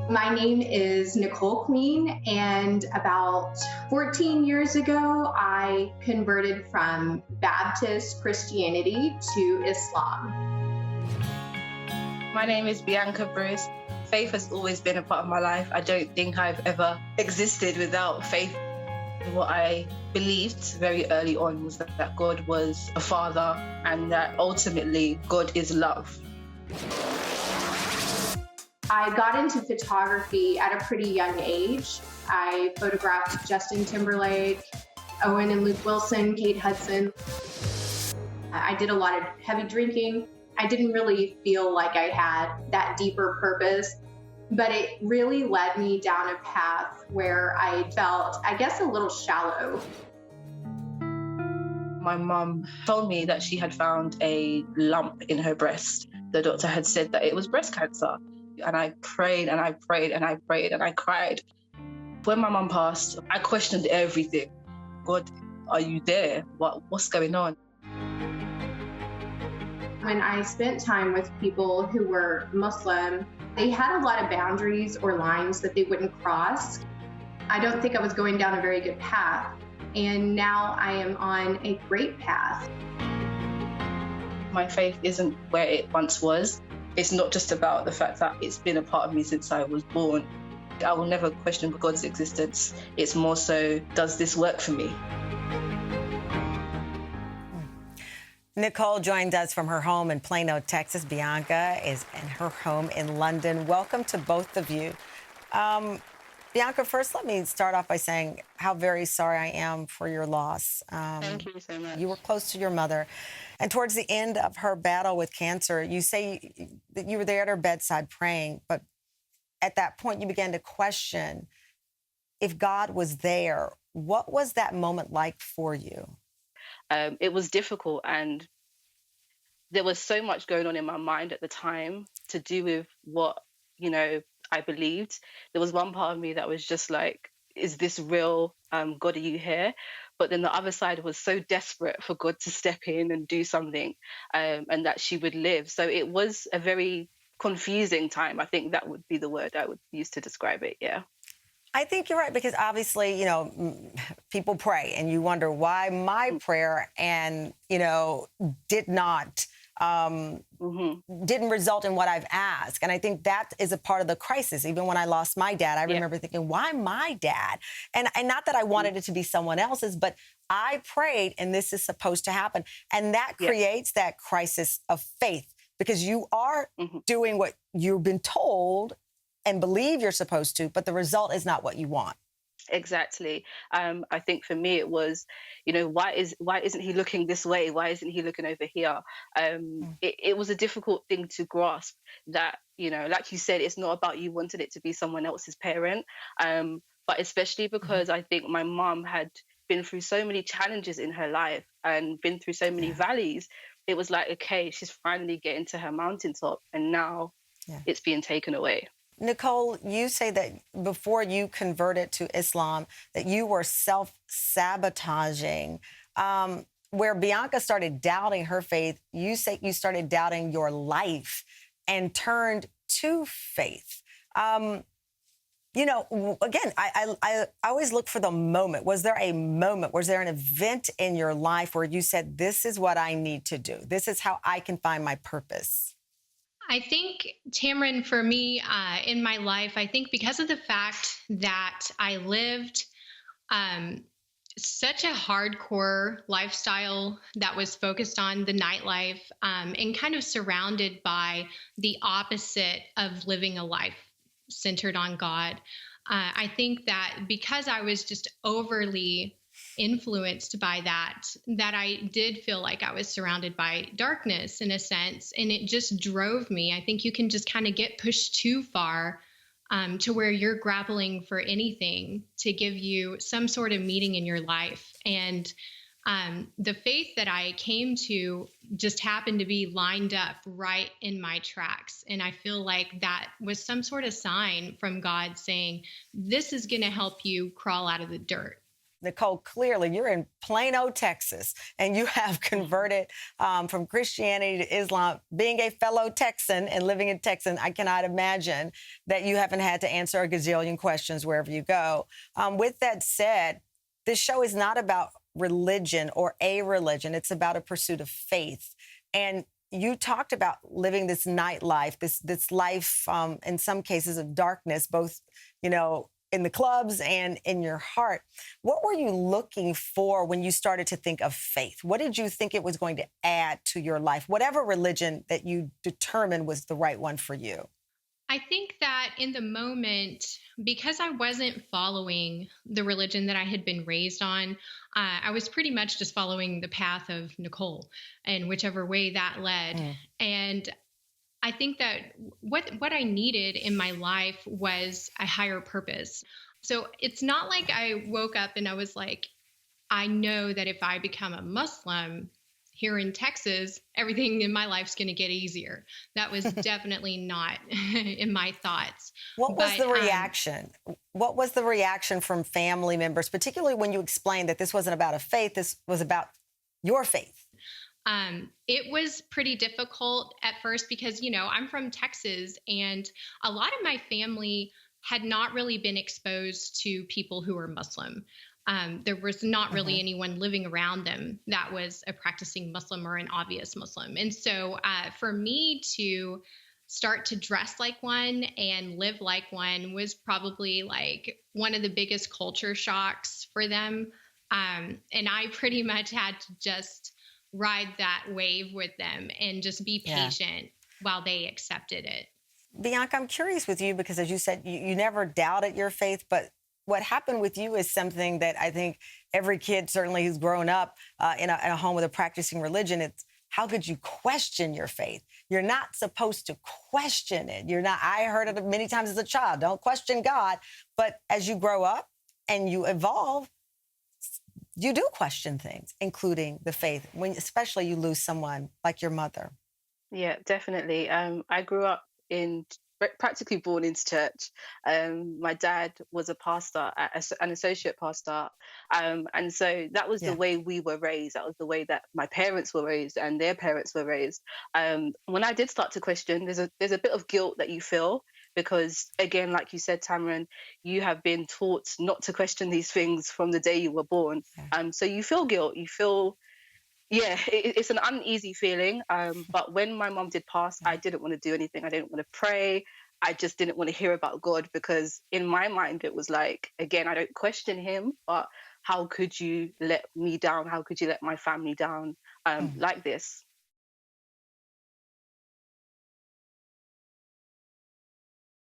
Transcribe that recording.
My name is Nicole Queen, and about 14 years ago, I converted from Baptist Christianity to Islam. My name is Bianca Bruce. Faith has always been a part of my life. I don't think I've ever existed without faith. What I believed very early on was that God was a father and that ultimately God is love. I got into photography at a pretty young age. I photographed Justin Timberlake, Owen and Luke Wilson, Kate Hudson. I did a lot of heavy drinking. I didn't really feel like I had that deeper purpose, but it really led me down a path where I felt, I guess, a little shallow. My mum told me that she had found a lump in her breast. The doctor had said that it was breast cancer. And I prayed and I prayed and I prayed and I cried. When my mum passed, I questioned everything. God, are you there? What's going on? When I spent time with people who were Muslim, they had a lot of boundaries or lines that they wouldn't cross. I don't think I was going down a very good path. And now I am on a great path. My faith isn't where it once was. It's not just about the fact that it's been a part of me since I was born. I will never question God's existence. It's more so, does this work for me? Nicole joined us from her home in Plano, Texas. Bianca is in her home in London. Welcome to both of you. Bianca, first let me start off by saying how very sorry I am for your loss. Thank you so much. You were close to your mother. And towards the end of her battle with cancer, you say that you were there at her bedside praying, but at that point you began to question if God was there. What was that moment like for you? It was difficult, and there was so much going on in my mind at the time to do with what, I believed. There was one part of me that was just like, is this real? God, are you here? But then the other side was so desperate for God to step in and do something, and that she would live. So it was a very confusing time. I think that would be the word I would use to describe it. Yeah. I think you're right, because obviously, people pray and you wonder why my prayer did not didn't result in what I've asked. And I think that is a part of the crisis. Even when I lost my dad, I remember thinking, why my dad? And not that I wanted it to be someone else's, but I prayed and this is supposed to happen. And that creates that crisis of faith, because you are doing what you've been told and believe you're supposed to, but the result is not what you want. Exactly. I think for me it was, why isn't he looking this way? Why isn't he looking over here? It was a difficult thing to grasp that, like you said, it's not about you wanting it to be someone else's parent. But especially because I think my mom had been through so many challenges in her life and been through so many valleys. It was like, okay, she's finally getting to her mountaintop and now it's being taken away. Nicole, you say that before you converted to Islam, that you were self-sabotaging. Where Bianca started doubting her faith, you say you started doubting your life and turned to faith. Again, I always look for the moment. Was there a moment? Was there an event in your life where you said, this is what I need to do? This is how I can find my purpose? I think, Tamron, for me, in my life, I think because of the fact that I lived such a hardcore lifestyle that was focused on the nightlife and kind of surrounded by the opposite of living a life centered on God. I think that because I was just overly influenced by that I did feel like I was surrounded by darkness in a sense, and it just drove me. I think you can just kind of get pushed too far to where you're grappling for anything to give you some sort of meaning in your life. And the faith that I came to just happened to be lined up right in my tracks. And I feel like that was some sort of sign from God saying, this is going to help you crawl out of the dirt. Nicole, clearly you're in Plano, Texas, and you have converted from Christianity to Islam. Being a fellow Texan and living in Texas, I cannot imagine that you haven't had to answer a gazillion questions wherever you go. With that said, this show is not about religion or a religion. It's about a pursuit of faith. And you talked about living this nightlife, this life, in some cases, of darkness, both, in the clubs and in your heart. What were you looking for when you started to think of faith? What did you think it was going to add to your life, whatever religion that you determined was the right one for you? I think that in the moment, because I wasn't following the religion that I had been raised on, I was pretty much just following the path of Nicole and whichever way that led. And I think that what I needed in my life was a higher purpose. So it's not like I woke up and I was like, I know that if I become a Muslim here in Texas, everything in my life's going to get easier. That was definitely not in my thoughts. What was the reaction? What was the reaction from family members, particularly when you explained that this wasn't about a faith, this was about your faith? It was pretty difficult at first because, I'm from Texas and a lot of my family had not really been exposed to people who were Muslim. There was not really anyone living around them that was a practicing Muslim or an obvious Muslim. And so for me to start to dress like one and live like one was probably like one of the biggest culture shocks for them. And I pretty much had to just ride that wave with them and just be patient while they accepted it. Bianca, I'm curious with you because, as you said, you never doubted your faith, but what happened with you is something that I think every kid, certainly who's grown up in a home with a practicing religion, it's how could you question your faith? You're not supposed to question it. I heard it many times as a child, don't question God. But as you grow up and you evolve, you do question things, including the faith, when especially you lose someone like your mother. Yeah, definitely. I grew up practically born into church. My dad was a pastor, an associate pastor. And so that was the way we were raised. That was the way that my parents were raised and their parents were raised. When I did start to question, there's a bit of guilt that you feel because, again, like you said, Tamron, you have been taught not to question these things from the day you were born. So you feel guilt. You feel it's an uneasy feeling. But when my mom did pass, I didn't want to do anything. I didn't want to pray. I just didn't want to hear about God because in my mind, it was like, again, I don't question him, but how could you let me down? How could you let my family down like this?